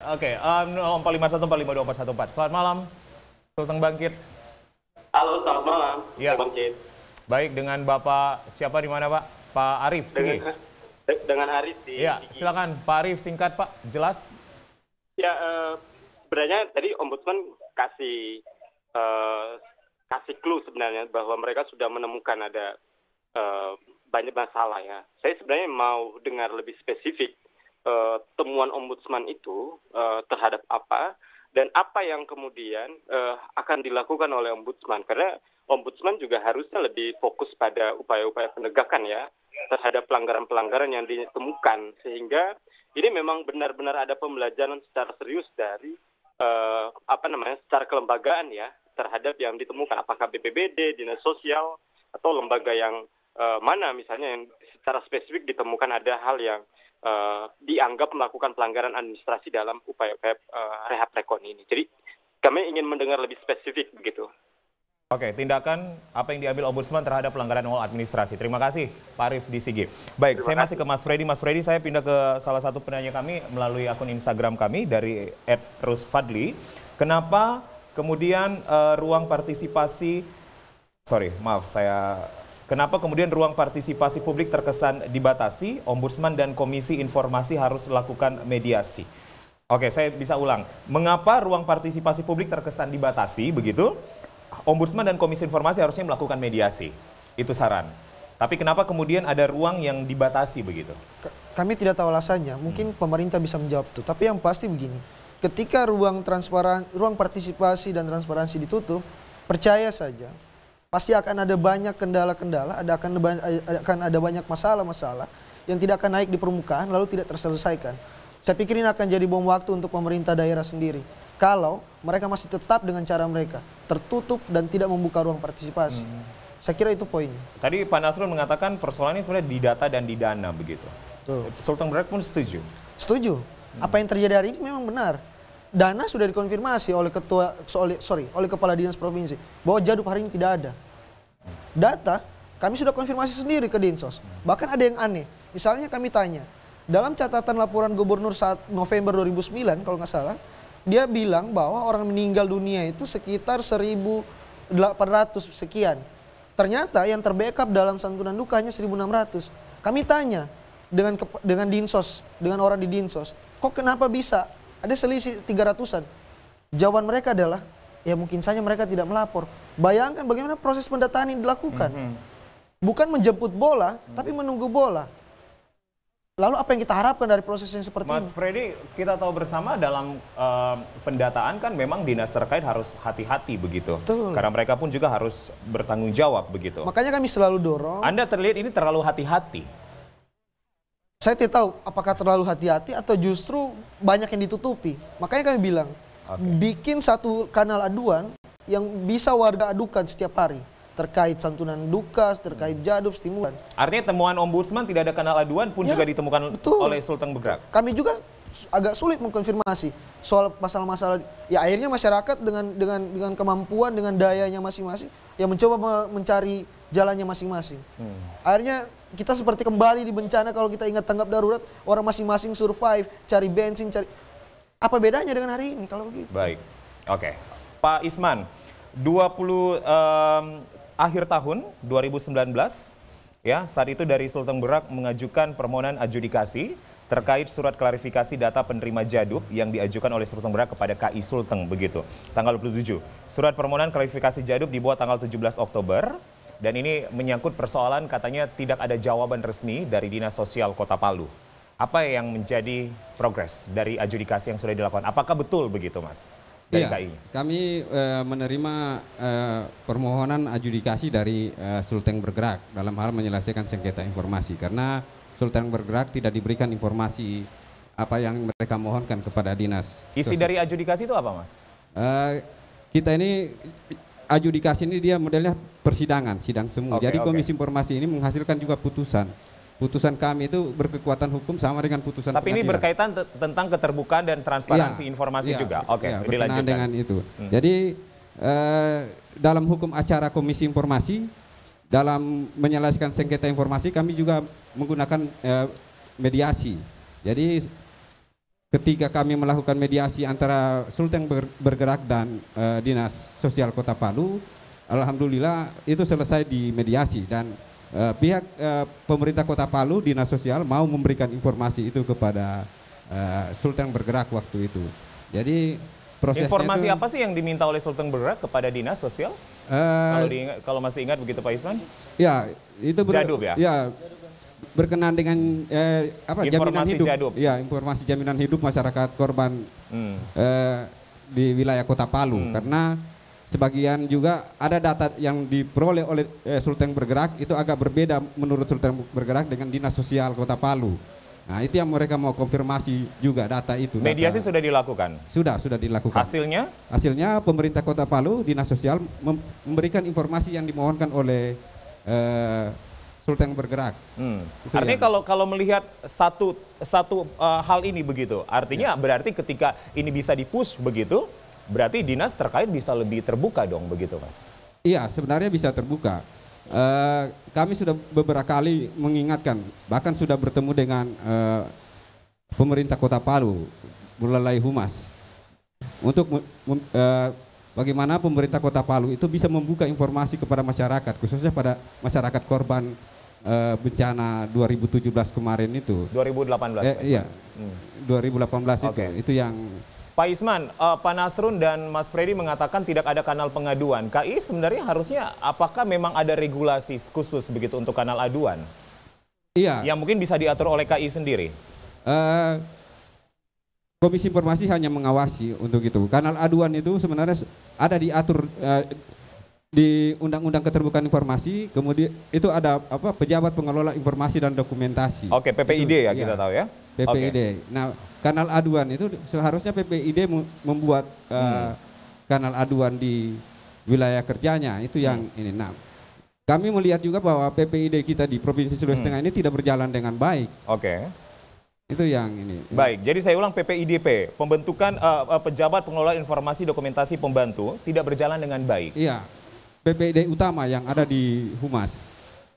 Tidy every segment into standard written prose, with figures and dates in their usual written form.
Oke, 0451452414. Selamat malam, Sultan Bangkit. Halo, selamat malam. Iya. Bang Cid. Baik, dengan Bapak siapa di mana, Pak? Pak Arif, Sigi. Dengan Arif di Iya, Sigi. silakan Pak Arif, singkat Pak, jelas. Ya, sebenarnya tadi Ombudsman kasih clue sebenarnya bahwa mereka sudah menemukan ada banyak masalah ya. Saya sebenarnya mau dengar lebih spesifik temuan Ombudsman itu terhadap apa dan apa yang kemudian akan dilakukan oleh Ombudsman, karena Ombudsman juga harusnya lebih fokus pada upaya-upaya penegakan ya terhadap pelanggaran-pelanggaran yang ditemukan, sehingga ini memang benar-benar ada pembelajaran secara serius dari secara kelembagaan ya terhadap yang ditemukan, apakah BPBD, Dinas Sosial, atau lembaga yang mana misalnya yang secara spesifik ditemukan ada hal yang dianggap melakukan pelanggaran administrasi dalam upaya-upaya rehab rekon ini. Jadi kami ingin mendengar lebih spesifik begitu. Oke, tindakan apa yang diambil Ombudsman terhadap pelanggaran administrasi. Terima kasih, Pak Arif di Sigi. Baik, saya masih ke Mas Freddy. Mas Freddy, saya pindah ke salah satu penanya kami melalui akun Instagram kami dari @rusfadli. Kenapa kemudian Kenapa kemudian ruang partisipasi publik terkesan dibatasi? Ombudsman dan Komisi Informasi harus lakukan mediasi. Oke, saya bisa ulang. Mengapa ruang partisipasi publik terkesan dibatasi begitu? Ombudsman dan Komisi Informasi harusnya melakukan mediasi. Itu saran. Tapi kenapa kemudian ada ruang yang dibatasi begitu? Kami tidak tahu alasannya. Mungkin pemerintah bisa menjawab itu. Tapi yang pasti begini. Ketika ruang partisipasi dan transparansi ditutup, percaya saja pasti akan ada banyak kendala-kendala, akan ada banyak masalah-masalah yang tidak akan naik di permukaan lalu tidak terselesaikan. Saya pikir ini akan jadi bom waktu untuk pemerintah daerah sendiri. Kalau mereka masih tetap dengan cara mereka, tertutup dan tidak membuka ruang partisipasi. Saya kira itu poinnya. Tadi Pak Nasrul mengatakan persoalan ini sebenarnya di data dan di dana begitu. Sultan Berak pun setuju? Setuju. Apa yang terjadi hari ini memang benar. Dana sudah dikonfirmasi oleh oleh Kepala Dinas Provinsi bahwa Jaduk hari ini tidak ada. Data kami sudah konfirmasi sendiri ke Dinsos. Bahkan ada yang aneh. Misalnya kami tanya, dalam catatan laporan Gubernur saat November 2009 kalau nggak salah, dia bilang bahwa orang meninggal dunia itu sekitar 1.800 sekian. Ternyata yang terbackup dalam santunan duka hanya 1.600. Kami tanya dengan Dinsos, dengan orang di Dinsos, kok kenapa bisa ada selisih 300-an? Jawaban mereka adalah, ya mungkin saja mereka tidak melapor. Bayangkan bagaimana proses pendataan ini dilakukan. Bukan menjemput bola, tapi menunggu bola. Lalu apa yang kita harapkan dari proses yang seperti ini? Mas Freddy, kita tahu bersama dalam pendataan kan memang dinas terkait harus hati-hati begitu. Betul. Karena mereka pun juga harus bertanggung jawab begitu. Makanya kami selalu dorong. Anda terlihat ini terlalu hati-hati. Saya tidak tahu apakah terlalu hati-hati atau justru banyak yang ditutupi. Makanya kami bilang, bikin satu kanal aduan yang bisa warga adukan setiap hari. Terkait santunan duka, terkait jadub, stimulan. Artinya temuan Ombudsman tidak ada kanal aduan pun juga ditemukan oleh Sultan Berak. Kami juga agak sulit mengkonfirmasi soal masalah-masalah. Ya akhirnya masyarakat dengan kemampuan, dengan dayanya masing-masing, yang mencoba mencari jalannya masing-masing. Akhirnya kita seperti kembali di bencana kalau kita ingat tanggap darurat, orang masing-masing survive, cari bensin, cari... Apa bedanya dengan hari ini kalau begitu? Baik, oke. Pak Isman, akhir tahun 2019, ya saat itu dari Sultan Berak mengajukan permohonan adjudikasi terkait surat klarifikasi data penerima jadub yang diajukan oleh Sultan Berak kepada KI Sulteng begitu, tanggal 27. Surat permohonan klarifikasi jadub dibuat tanggal 17 Oktober. Dan ini menyangkut persoalan katanya tidak ada jawaban resmi dari Dinas Sosial Kota Palu. Apa yang menjadi progres dari adjudikasi yang sudah dilakukan? Apakah betul begitu, Mas? Dari KI? Kami menerima permohonan adjudikasi dari Sulteng Bergerak dalam hal menyelesaikan sengketa informasi. Karena Sulteng Bergerak tidak diberikan informasi apa yang mereka mohonkan kepada Dinas. Isi dari adjudikasi itu apa, Mas? Kita ini... Adjudikasi ini dia modelnya persidangan, sidang semu. Jadi Komisi Informasi ini menghasilkan juga putusan. Putusan kami itu berkekuatan hukum sama dengan putusan Tapi ini berkaitan tentang keterbukaan dan transparansi informasi juga. Berkenaan dengan itu. Jadi dalam hukum acara Komisi Informasi, dalam menyelesaikan sengketa informasi kami juga menggunakan mediasi. Jadi ketika kami melakukan mediasi antara Sulteng Bergerak dan Dinas Sosial Kota Palu, alhamdulillah itu selesai di mediasi dan pihak pemerintah Kota Palu, Dinas Sosial mau memberikan informasi itu kepada Sulteng Bergerak waktu itu. Jadi prosesnya informasi itu, apa sih yang diminta oleh Sulteng Bergerak kepada Dinas Sosial? Kalau masih ingat begitu Pak Isman? Ya, itu Jadub ya? Ya, berkenaan dengan jaminan hidup. Jadub. Ya, informasi jaminan hidup masyarakat korban di wilayah Kota Palu. Karena sebagian juga ada data yang diperoleh oleh Sulteng Bergerak itu agak berbeda menurut Sulteng Bergerak dengan Dinas Sosial Kota Palu. Nah, itu yang mereka mau konfirmasi juga data itu. Mediasi sudah dilakukan? Sudah dilakukan. Hasilnya? Hasilnya pemerintah Kota Palu, Dinas Sosial memberikan informasi yang dimohonkan oleh Sulteng Bergerak. Artinya kalau melihat satu hal ini begitu, artinya berarti ketika ini bisa dipush begitu, berarti dinas terkait bisa lebih terbuka dong begitu Mas? Iya, sebenarnya bisa terbuka. Kami sudah beberapa kali mengingatkan, bahkan sudah bertemu dengan pemerintah Kota Palu melalui Humas untuk bagaimana pemerintah Kota Palu itu bisa membuka informasi kepada masyarakat, khususnya pada masyarakat korban bencana 2017 kemarin itu. 2018. Iya, 2018 itu yang. Pak Isman, Pak Nasrun dan Mas Freddy mengatakan tidak ada kanal pengaduan. KI sebenarnya harusnya apakah memang ada regulasi khusus begitu untuk kanal aduan? Iya. Yang mungkin bisa diatur oleh KI sendiri? Komisi Informasi hanya mengawasi untuk itu. Kanal aduan itu sebenarnya ada diatur di Undang-Undang Keterbukaan Informasi, kemudian itu ada pejabat pengelola informasi dan dokumentasi. Oke, PPID ya kita tahu ya. PPID. Nah, kanal aduan itu seharusnya PPID membuat kanal aduan di wilayah kerjanya itu yang ini. Nah, kami melihat juga bahwa PPID kita di Provinsi Sulawesi Tengah ini tidak berjalan dengan baik. Oke. Itu yang ini. Baik, jadi saya ulang PPIDP, pembentukan pejabat pengelola informasi dokumentasi pembantu tidak berjalan dengan baik. Iya. PPID utama yang ada di Humas.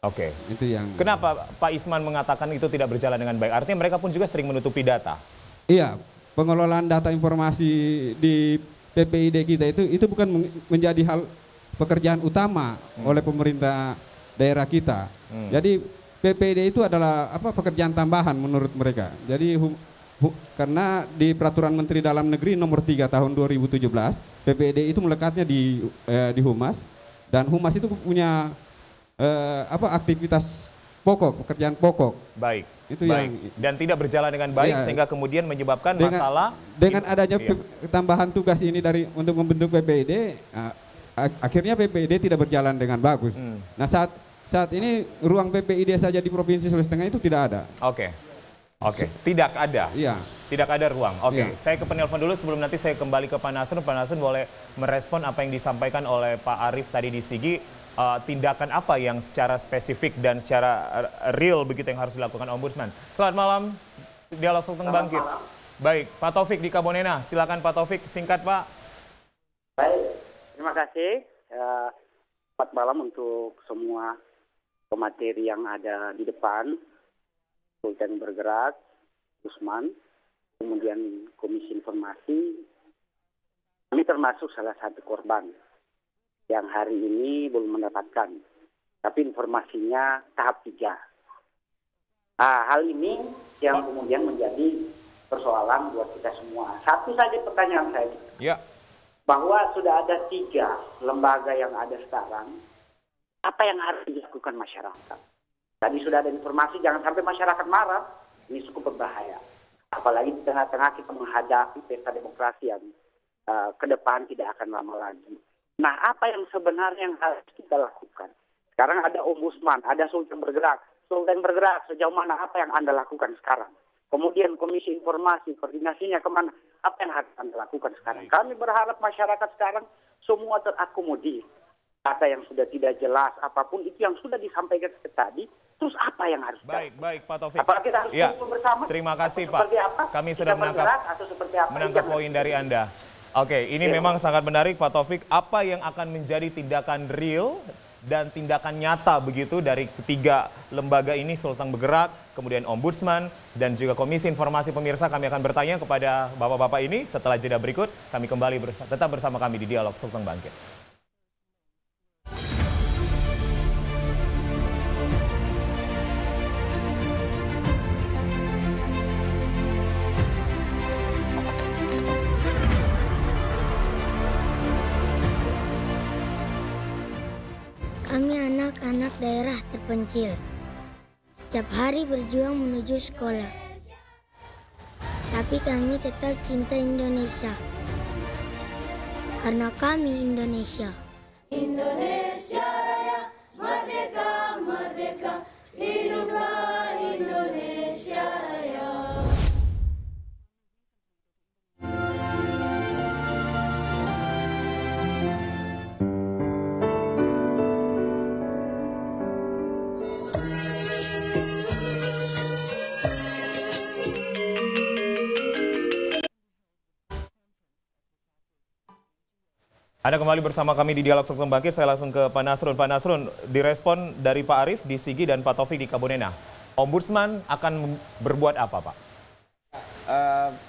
Oke. Itu yang. Kenapa Pak Isman mengatakan itu tidak berjalan dengan baik? Artinya mereka pun juga sering menutupi data. Iya, pengelolaan data informasi di PPID kita itu bukan menjadi hal pekerjaan utama oleh pemerintah daerah kita. Jadi PPID itu adalah pekerjaan tambahan menurut mereka. Jadi karena di Peraturan Menteri Dalam Negeri nomor 3 tahun 2017, PPID itu melekatnya di Humas. Dan Humas itu punya aktivitas pokok, pekerjaan pokok. Baik. Itu baik. yang dan tidak berjalan dengan baik sehingga kemudian menyebabkan masalah. Dengan adanya tambahan tugas ini untuk membentuk PPID, akhirnya PPID tidak berjalan dengan bagus. Nah saat ini ruang PPID saja di Provinsi Sulawesi Tengah itu tidak ada. Oke. Tidak ada. Iya. Tidak ada ruang. Oke. Iya. Saya ke penelpon dulu sebelum nanti saya kembali ke Pak Nasrun. Pak Nasrun boleh merespon apa yang disampaikan oleh Pak Arief tadi di Sigi. Tindakan apa yang secara spesifik dan secara real begitu yang harus dilakukan Ombudsman. Selamat malam, Dialog Sulteng Bangkit. Baik, Pak Taufik di Kabonena. Silakan Pak Taufik, singkat Pak. Baik, terima kasih. Selamat malam untuk semua pemateri yang ada di depan. Sulteng Bergerak, Ombudsman, kemudian Komisi Informasi. Kami termasuk salah satu korban yang hari ini belum mendapatkan, tapi informasinya tahap 3. Hal ini yang kemudian menjadi persoalan buat kita semua. Satu saja pertanyaan saya, bahwa sudah ada 3 lembaga yang ada sekarang, apa yang harus dilakukan masyarakat? Tadi sudah ada informasi, jangan sampai masyarakat marah, ini cukup berbahaya. Apalagi di tengah-tengah kita menghadapi pesta demokrasi yang ke depan tidak akan lama lagi. Nah, apa yang sebenarnya yang harus kita lakukan? Sekarang ada Ombudsman, ada Sulteng Bergerak. Sulteng Bergerak, sejauh mana apa yang Anda lakukan sekarang? Kemudian Komisi Informasi, koordinasinya kemana? Apa yang harus Anda lakukan sekarang? Kami berharap masyarakat sekarang semua terakomodir. Data yang sudah tidak jelas, apapun itu yang sudah disampaikan tadi, terus apa yang harus Baik, Pak Taufik. Apakah kita harus kumpul bersama? Terima kasih Pak. Kami sudah menangkap poin dari Anda. Oke, ini memang sangat menarik Pak Taufik. Apa yang akan menjadi tindakan real dan tindakan nyata begitu dari ketiga lembaga ini, Sulteng Bergerak, kemudian Ombudsman, dan juga Komisi Informasi Pemirsa. Kami akan bertanya kepada bapak-bapak ini setelah jeda berikut. Kami kembali tetap bersama kami di Dialog Sulteng Bangkit. Kami anak-anak daerah terpencil. Setiap hari berjuang menuju sekolah. Tapi kami tetap cinta Indonesia. Karena kami Indonesia. Indonesia Raya, merdeka, merdeka, hiduplah Indonesia Raya. Anda kembali bersama kami di Dialog Sulteng Bangkit. Saya langsung ke Pak Nasrun. Pak Nasrun, direspon dari Pak Arief di Sigi dan Pak Taufik di Kabunena. Ombudsman akan berbuat apa, Pak?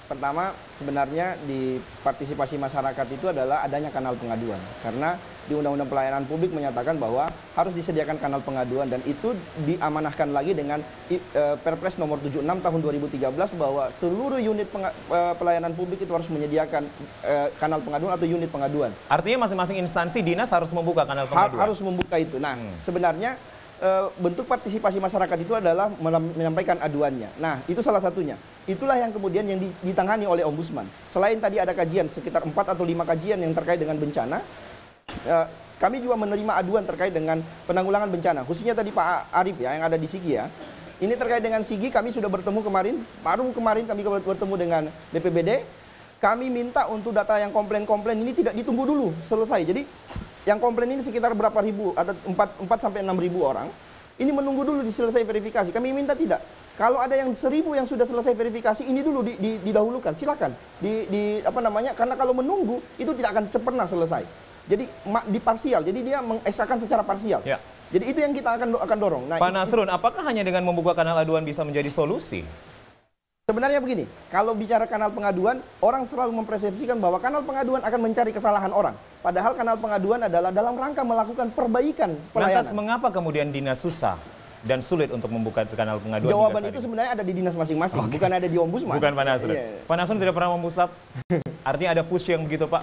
Pertama, sebenarnya di partisipasi masyarakat itu adalah adanya kanal pengaduan. Karena di Undang-Undang Pelayanan Publik menyatakan bahwa harus disediakan kanal pengaduan, dan itu diamanahkan lagi dengan Perpres nomor 76 tahun 2013 bahwa seluruh unit pelayanan publik itu harus menyediakan kanal pengaduan atau unit pengaduan. Artinya masing-masing instansi dinas harus membuka kanal pengaduan? Harus membuka itu. Nah, sebenarnya bentuk partisipasi masyarakat itu adalah menyampaikan aduannya. Nah, itu salah satunya. Itulah yang kemudian yang ditangani oleh Ombudsman. Selain tadi ada kajian, sekitar 4 atau 5 kajian yang terkait dengan bencana, kami juga menerima aduan terkait dengan penanggulangan bencana. Khususnya tadi Pak Arief ya, yang ada di Sigi ya. Ini terkait dengan Sigi, kami sudah bertemu kemarin, baru kemarin kami bertemu dengan BPBD. Kami minta untuk data yang komplain-komplain ini tidak ditunggu dulu selesai. Jadi yang komplain ini sekitar berapa ribu, ada 4 sampai 6 ribu orang. Ini menunggu dulu diselesai verifikasi. Kami minta tidak. Kalau ada yang 1000 yang sudah selesai verifikasi, ini dulu didahulukan. Silakan. Karena kalau menunggu itu tidak akan pernah selesai. Jadi di parsial. Jadi dia mengesakan secara parsial. Ya. Jadi itu yang kita akan dorong. Nah, Pak Nasrun, apakah hanya dengan membuka kanal aduan bisa menjadi solusi? Sebenarnya begini, kalau bicara kanal pengaduan, orang selalu mempersepsikan bahwa kanal pengaduan akan mencari kesalahan orang. Padahal kanal pengaduan adalah dalam rangka melakukan perbaikan pelayanan. Lantas mengapa kemudian dinas susah dan sulit untuk membuka kanal pengaduan? Jawaban itu sebenarnya ada di dinas masing-masing, bukan ada di Ombudsman. Bukan Pak Nasrun. Pak Nasrun tidak pernah memusat, artinya ada push yang begitu, Pak?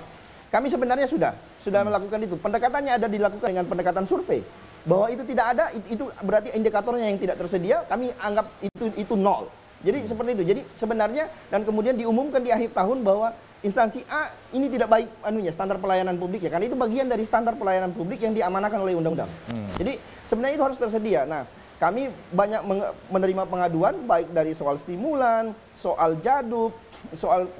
Kami sebenarnya sudah melakukan itu. Pendekatannya ada dilakukan dengan pendekatan survei. Bahwa itu tidak ada, itu berarti indikatornya yang tidak tersedia, kami anggap itu nol. Jadi seperti itu. Jadi sebenarnya dan kemudian diumumkan di akhir tahun bahwa instansi A ini tidak baik standar pelayanan publik ya, karena itu bagian dari standar pelayanan publik yang diamanahkan oleh undang-undang. Jadi sebenarnya itu harus tersedia. Nah, kami banyak menerima pengaduan baik dari soal stimulan, soal jadub, soal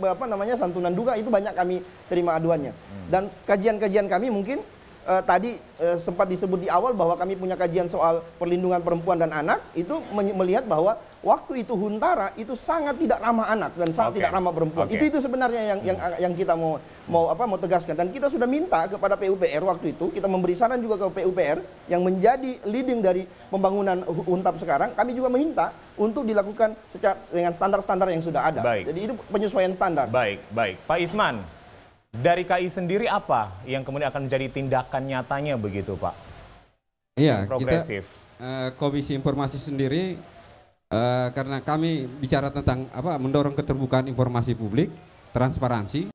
santunan duka, itu banyak kami terima aduannya. Dan kajian-kajian kami mungkin tadi sempat disebut di awal bahwa kami punya kajian soal perlindungan perempuan dan anak, itu melihat bahwa waktu itu Huntara itu sangat tidak ramah anak dan sangat tidak ramah perempuan. Itu sebenarnya yang kita mau tegaskan, dan kita sudah minta kepada PUPR waktu itu, kita memberi saran juga ke PUPR yang menjadi leading dari pembangunan Huntap sekarang. Kami juga meminta untuk dilakukan dengan standar-standar yang sudah ada. Baik. Jadi itu penyesuaian standar. Baik. Pak Isman, dari KI sendiri apa yang kemudian akan menjadi tindakan nyatanya begitu, Pak? Iya, progresif. Kita Komisi Informasi sendiri karena kami bicara tentang mendorong keterbukaan informasi publik, transparansi.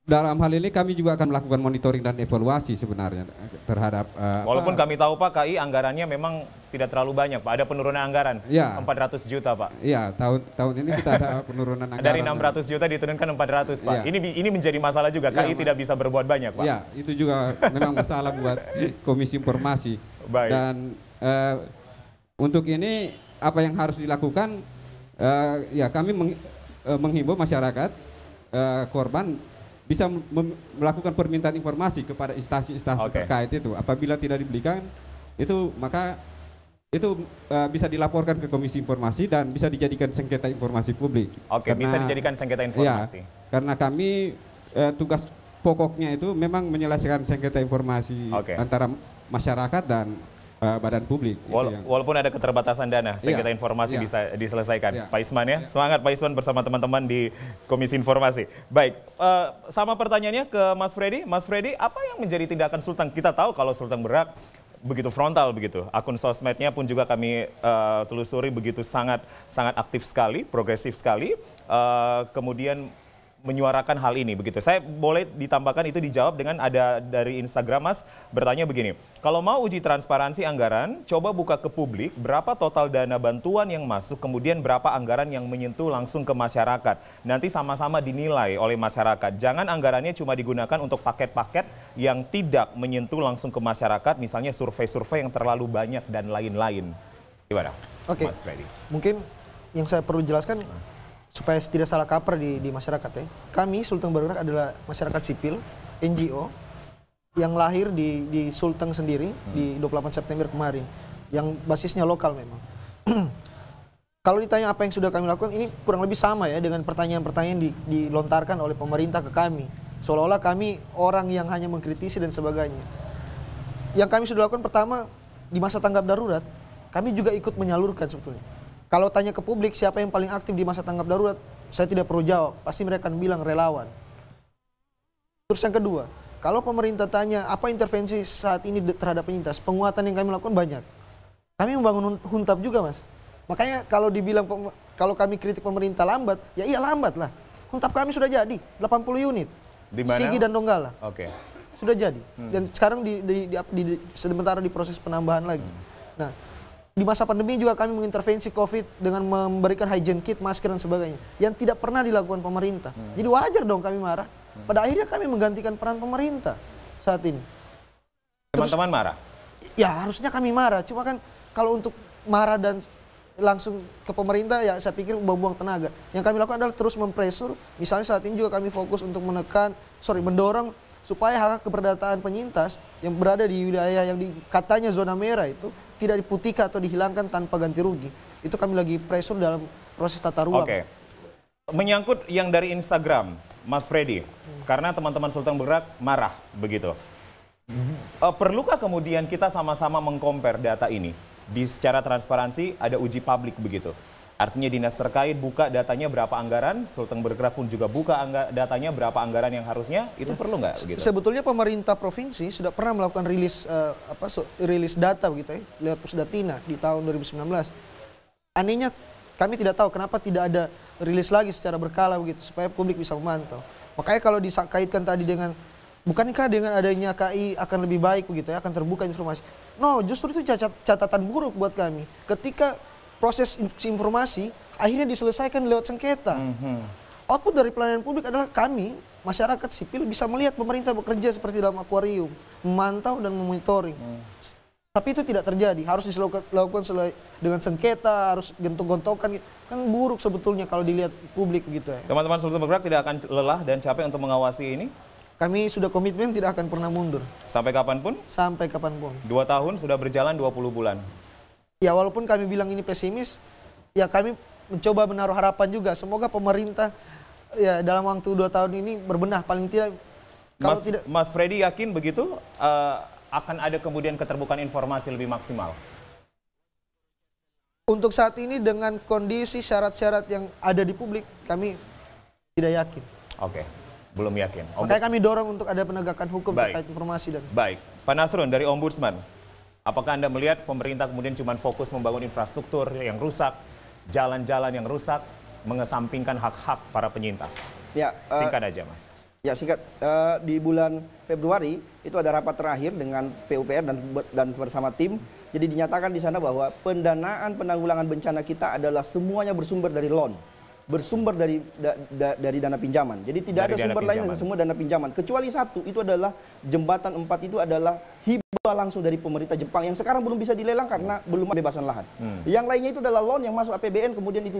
Dalam hal ini kami juga akan melakukan monitoring dan evaluasi sebenarnya terhadap walaupun kami tahu Pak, KI anggarannya memang tidak terlalu banyak, Pak. Ada penurunan anggaran, 400 juta, Pak. Iya, tahun ini kita ada penurunan anggaran. Dari 600 juta diturunkan 400, Pak. Ya. Ini menjadi masalah juga, KI tidak bisa berbuat banyak, Pak. Iya, itu juga memang masalah buat Komisi Informasi. Baik. Dan untuk ini apa yang harus dilakukan, kami menghimbau masyarakat korban bisa melakukan permintaan informasi kepada instansi-instansi terkait itu. Apabila tidak diberikan itu, maka itu bisa dilaporkan ke Komisi Informasi dan bisa dijadikan sengketa informasi publik. Bisa dijadikan sengketa informasi. Ya, karena kami tugas pokoknya itu memang menyelesaikan sengketa informasi antara masyarakat dan badan publik. Walaupun ada keterbatasan dana, sengketa informasi bisa diselesaikan. Pak Isman ya, semangat Pak Isman bersama teman-teman di Komisi Informasi. Baik, sama pertanyaannya ke Mas Freddy. Mas Freddy, apa yang menjadi tindakan Sulteng? Kita tahu kalau Sulteng Berak begitu frontal begitu. Akun sosmednya pun juga kami telusuri begitu sangat aktif sekali, progresif sekali. Kemudian menyuarakan hal ini begitu. Saya boleh ditambahkan itu dijawab dengan ada dari Instagram Mas bertanya begini. Kalau mau uji transparansi anggaran, coba buka ke publik berapa total dana bantuan yang masuk, kemudian berapa anggaran yang menyentuh langsung ke masyarakat. Nanti sama-sama dinilai oleh masyarakat. Jangan anggarannya cuma digunakan untuk paket-paket yang tidak menyentuh langsung ke masyarakat, misalnya survei-survei yang terlalu banyak dan lain-lain. Gimana? Oke. Mas Freddy? Mungkin yang saya perlu jelaskan supaya tidak salah kaprah di masyarakat ya. Kami Sulteng Bergerak adalah masyarakat sipil, NGO, yang lahir di Sulteng sendiri di 28 September kemarin, yang basisnya lokal memang. Kalau ditanya apa yang sudah kami lakukan, ini kurang lebih sama ya dengan pertanyaan-pertanyaan dilontarkan oleh pemerintah ke kami. Seolah-olah kami orang yang hanya mengkritisi dan sebagainya. Yang kami sudah lakukan pertama, di masa tanggap darurat, kami juga ikut menyalurkan sebetulnya. Kalau tanya ke publik siapa yang paling aktif di masa tanggap darurat, saya tidak perlu jawab. Pasti mereka akan bilang relawan. Terus yang kedua, kalau pemerintah tanya apa intervensi saat ini terhadap penyintas, penguatan yang kami lakukan banyak. Kami membangun Huntap juga, Mas. Makanya kalau dibilang kalau kami kritik pemerintah lambat, ya iya lambat lah. Huntap kami sudah jadi 80 unit. Di mana? Sigi dan Donggala. Oke. Sudah jadi. Dan sekarang sementara di proses penambahan lagi. Nah, di masa pandemi juga kami mengintervensi COVID dengan memberikan hygiene kit, masker dan sebagainya yang tidak pernah dilakukan pemerintah. Jadi wajar dong kami marah. Pada akhirnya kami menggantikan peran pemerintah saat ini. Teman-teman marah? Ya harusnya kami marah. Cuma kan kalau untuk marah dan langsung ke pemerintah ya saya pikir buang-buang tenaga. Yang kami lakukan adalah terus mempresur. Misalnya saat ini juga kami fokus untuk mendorong supaya hak keperdataan penyintas yang berada di wilayah yang katanya zona merah itu tidak diputihkan atau dihilangkan tanpa ganti rugi. Itu kami lagi pressure dalam proses tata ruang. Oke. Menyangkut yang dari Instagram, Mas Freddy, karena teman-teman Sulteng Bergerak marah begitu. Perlukah kemudian kita sama-sama mengcompare data ini? Di secara transparansi ada uji publik begitu. Artinya dinas terkait buka datanya berapa anggaran, Sulteng Bergerak pun juga buka datanya berapa anggaran yang harusnya, itu perlu nggak? Gitu? Sebetulnya pemerintah provinsi sudah pernah melakukan rilis data begitu ya, lewat Pusdatina di tahun 2019. Anehnya kami tidak tahu kenapa tidak ada rilis lagi secara berkala begitu, supaya publik bisa memantau. Makanya kalau dikaitkan tadi dengan, bukankah dengan adanya KI akan lebih baik begitu ya, akan terbuka informasi. No, justru itu catatan buruk buat kami. Ketika proses informasi akhirnya diselesaikan lewat sengketa. Output dari pelayanan publik adalah kami, masyarakat sipil bisa melihat pemerintah bekerja seperti dalam akuarium, memantau dan memonitoring. Tapi itu tidak terjadi, harus dilakukan dengan sengketa, harus gentok-gontokan. Kan buruk sebetulnya kalau dilihat publik gitu ya. Teman-teman Sulteng Bergerak tidak akan lelah dan capek untuk mengawasi ini? Kami sudah komitmen tidak akan pernah mundur. Sampai kapanpun? Sampai kapanpun. 2 tahun sudah berjalan 20 bulan. Ya walaupun kami bilang ini pesimis, ya kami mencoba menaruh harapan juga. Semoga pemerintah ya dalam waktu 2 tahun ini berbenah paling tidak. Kalau tidak, Mas Freddy yakin begitu akan ada kemudian keterbukaan informasi lebih maksimal? Untuk saat ini dengan kondisi syarat-syarat yang ada di publik, kami tidak yakin. Oke, belum yakin. Makanya kami dorong untuk ada penegakan hukum terkait informasi dan. Baik, Pak Nasrun dari Ombudsman. Apakah Anda melihat pemerintah kemudian cuma fokus membangun infrastruktur yang rusak, jalan-jalan yang rusak, mengesampingkan hak-hak para penyintas? Ya, singkat aja, Mas. Ya, singkat. Di bulan Februari itu ada rapat terakhir dengan PUPR dan bersama tim. Jadi dinyatakan di sana bahwa pendanaan penanggulangan bencana kita adalah semuanya bersumber dari loan, bersumber dari dana pinjaman. Jadi tidak ada sumber lain, semua dana pinjaman. Kecuali satu, itu adalah jembatan 4 itu adalah hibah langsung dari pemerintah Jepang yang sekarang belum bisa dilelang karena belum ada bebasan lahan. Yang lainnya itu adalah loan yang masuk APBN kemudian itu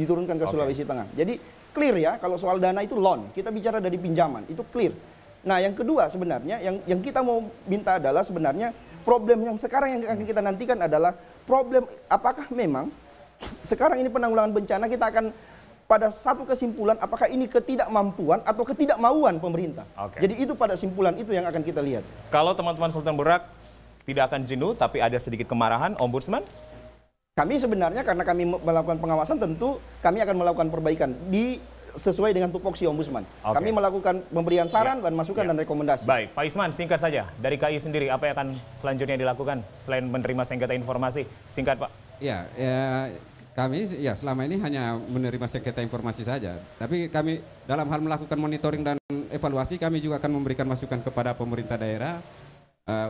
diturunkan ke Sulawesi Tengah. Jadi clear ya, kalau soal dana itu loan, kita bicara dari pinjaman, itu clear. Nah yang kedua sebenarnya, yang kita mau minta adalah sebenarnya problem yang sekarang yang akan kita nantikan adalah problem apakah memang sekarang ini penanggulangan bencana kita akan pada satu kesimpulan apakah ini ketidakmampuan atau ketidakmauan pemerintah. Jadi itu pada simpulan itu yang akan kita lihat. Kalau teman-teman Sultan Berhak tidak akan jenuh tapi ada sedikit kemarahan, Ombudsman? Kami sebenarnya karena kami melakukan pengawasan tentu kami akan melakukan perbaikan sesuai dengan tupoksi Ombudsman. Kami melakukan pemberian saran dan masukan dan rekomendasi. Baik, Pak Isman, singkat saja. Dari KI sendiri, apa yang akan selanjutnya dilakukan selain menerima sengketa informasi? Singkat, Pak. Kami selama ini hanya menerima sengketa informasi saja. Tapi kami dalam hal melakukan monitoring dan evaluasi, kami juga akan memberikan masukan kepada pemerintah daerah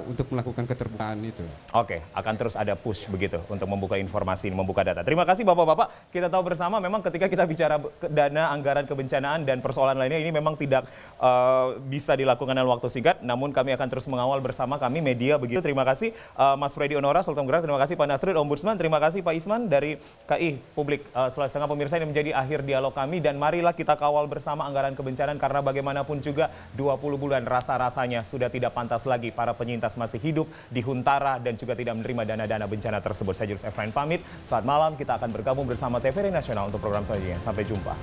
untuk melakukan keterbukaan itu. Oke, akan terus ada push begitu untuk membuka informasi, membuka data. Terima kasih Bapak-Bapak. Kita tahu bersama memang ketika kita bicara dana, anggaran kebencanaan dan persoalan lainnya ini memang tidak bisa dilakukan dalam waktu singkat. Namun kami akan terus mengawal bersama kami media begitu. Terima kasih Mas Freddy Onora, Sultan Berhak. Terima kasih Pak Nasrid, Ombudsman. Terima kasih Pak Isman dari KI Publik Sulawesi Tengah. Pemirsa, ini menjadi akhir dialog kami dan marilah kita kawal bersama anggaran kebencanaan karena bagaimanapun juga 20 bulan rasa-rasanya sudah tidak pantas lagi para penyintas masih hidup di Huntara dan juga tidak menerima dana-dana bencana tersebut. Saya Julius Efrain pamit. Selamat malam, kita akan bergabung bersama TVRI Nasional untuk program selanjutnya. Sampai jumpa.